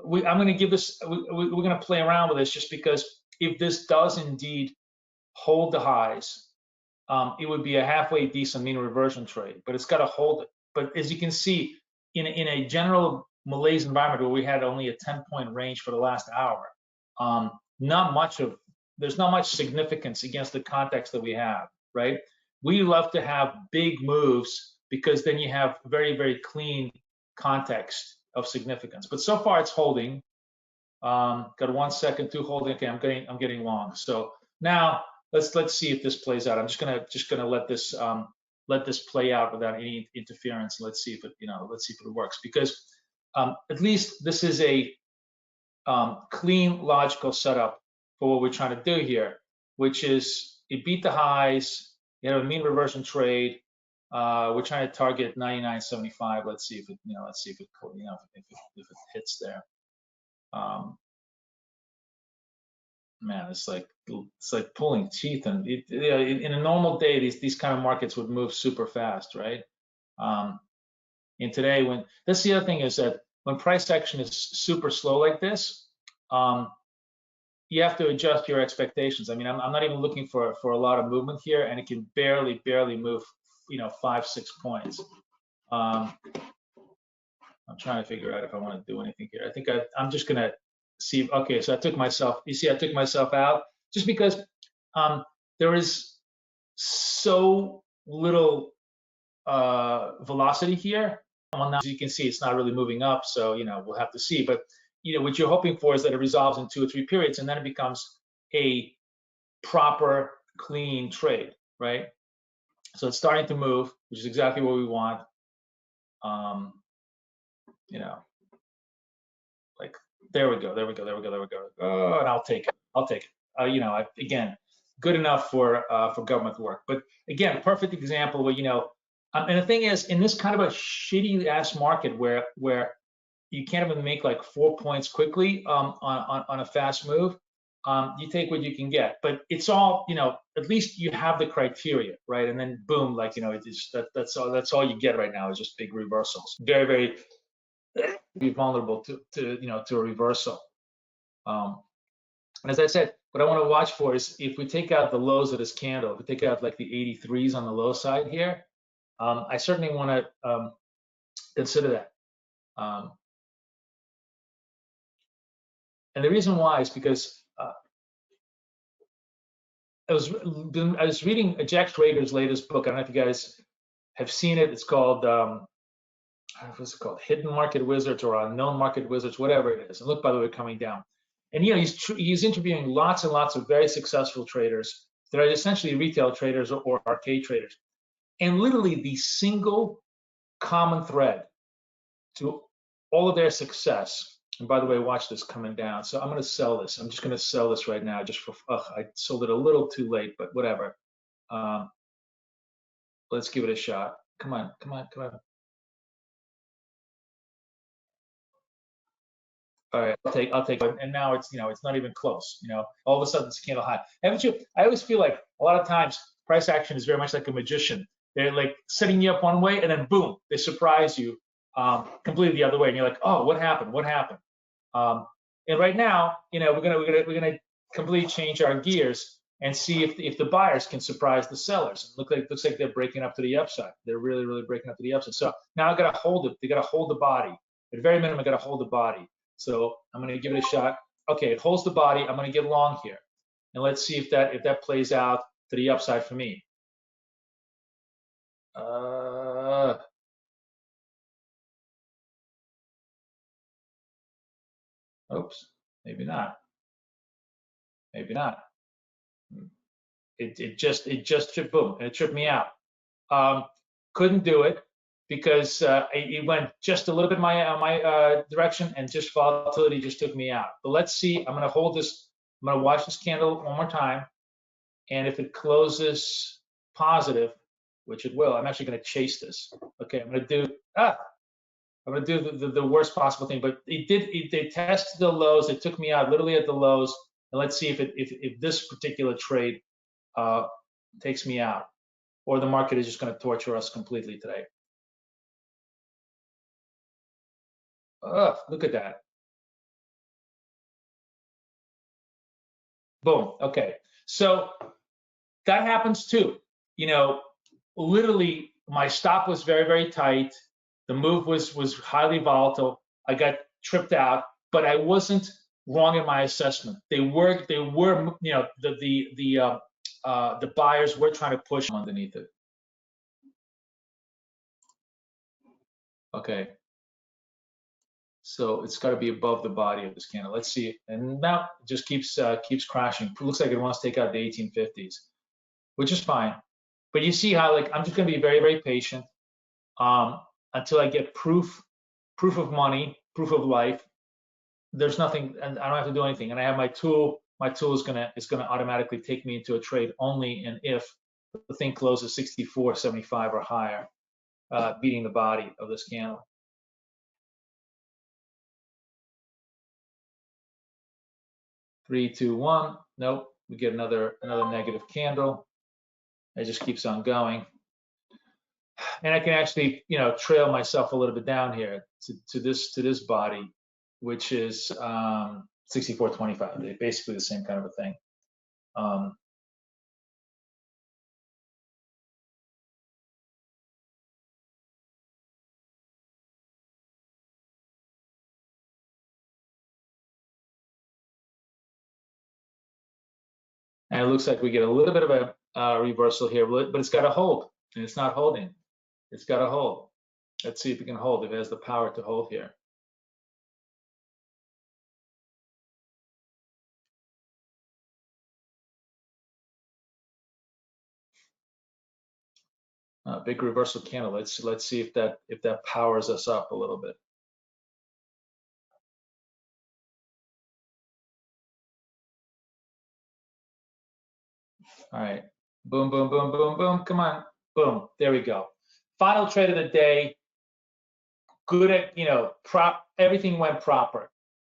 I'm going to give this. We're going to play around with this just because if this does indeed hold the highs, it would be a halfway decent mean reversion trade, but it's got to hold it. But as you can see, in a general malaise environment where we had only a 10-point range for the last hour, there's not much significance against the context that we have, right? We love to have big moves because then you have very, very clean context of significance. But so far it's holding. Got 1 second to holding. Okay, I'm getting long. So now let's see if this plays out. I'm just gonna let this play out without any interference. Let's see if it works, because at least this is a clean, logical setup for what we're trying to do here, which is it beat the highs. You have a mean reversion trade. We're trying to target 99.75. Let's see if it hits there. Man, it's like pulling teeth, and in a normal day, these kind of markets would move super fast, right? And today, that's the other thing, is that when price action is super slow like this, you have to adjust your expectations. I mean, I'm not even looking for a lot of movement here, and it can barely move, 5-6 points. I'm trying to figure out if I want to do anything here. I think I'm just gonna see. Okay, so I took myself out just because there is so little velocity here. Well, now as you can see, it's not really moving up, so we'll have to see. But what you're hoping for is that it resolves in 2 or 3 periods, and then it becomes a proper, clean trade, right? So it's starting to move, which is exactly what we want. Like there we go. Oh, and I'll take it. Again, good enough for government work. But again, perfect example where and the thing is, in this kind of a shitty ass market where you can't even make like 4 points quickly on a fast move, you take what you can get. But it's all, at least you have the criteria, right? And then boom, like that's all you get right now is just big reversals. Very, very be vulnerable to a reversal. And as I said, what I want to watch for is if we take out the lows of this candle, if we take out like the 83s on the low side here, I certainly want to consider that. And the reason why is because I was reading Jack Schrader's latest book. I don't know if you guys have seen it. It's called what's it called? Hidden Market Wizards or Unknown Market Wizards, whatever it is. And look, by the way, coming down. And he's interviewing lots and lots of very successful traders that are essentially retail traders or arcade traders. And literally the single common thread to all of their success. And by the way, watch this coming down. So I'm going to sell this. I'm just going to sell this right now just for, I sold it a little too late, but whatever. Let's give it a shot. Come on. All right, I'll take it. And now it's, it's not even close. All of a sudden it's candle high. Haven't you? I always feel like a lot of times price action is very much like a magician. They're like setting you up one way, and then boom, they surprise you completely the other way, and you're like, oh, what happened? And right now, we're gonna completely change our gears and see if the buyers can surprise the sellers. It looks like they're breaking up to the upside. They're really, really breaking up to the upside. So now I gotta hold it. They gotta hold the body. At the very minimum, I gotta hold the body. So I'm going to give it a shot. Okay, it holds the body. I'm going to get long here, and let's see if that plays out to the upside for me. Oops, maybe not. It just tripped, boom, and it tripped me out. Couldn't do it because it went just a little bit my direction, and just volatility just took me out. But let's see. I'm going to hold this. I'm going to watch this candle one more time, and if it closes positive, which it will, I'm actually going to chase this. Okay, I'm going to do the worst possible thing. But they tested the lows. It took me out literally at the lows, and let's see if this particular trade takes me out, or the market is just going to torture us completely today. Look at that. Boom. Okay. So that happens too. You know, literally my stop was very, very tight. The move was highly volatile. I got tripped out, but I wasn't wrong in my assessment. They were, you know, the buyers were trying to push underneath it. Okay. So it's got to be above the body of this candle. Let's see. And now it just keeps crashing. It looks like it wants to take out the 1850s, which is fine. But you see how, like, I'm just going to be very, very patient until I get proof of money, proof of life. There's nothing, and I don't have to do anything. And I have my tool. My tool is gonna automatically take me into a trade only and if the thing closes 64.75 or higher, beating the body of this candle. Three, two, one. Nope. We get another negative candle. It just keeps on going. And I can actually, you know, trail myself a little bit down here to this body, which is 64.25. They're basically the same kind of a thing. And it looks like we get a little bit of a reversal here, but it's got to hold, and it's not holding. It's got to hold. Let's see if it can hold, if it has the power to hold here. Big reversal candle. Let's see if that powers us up a little bit. All right. Boom, boom, boom, boom, boom. Come on. Boom. There we go. Final trade of the day. Good at, you know, everything went proper.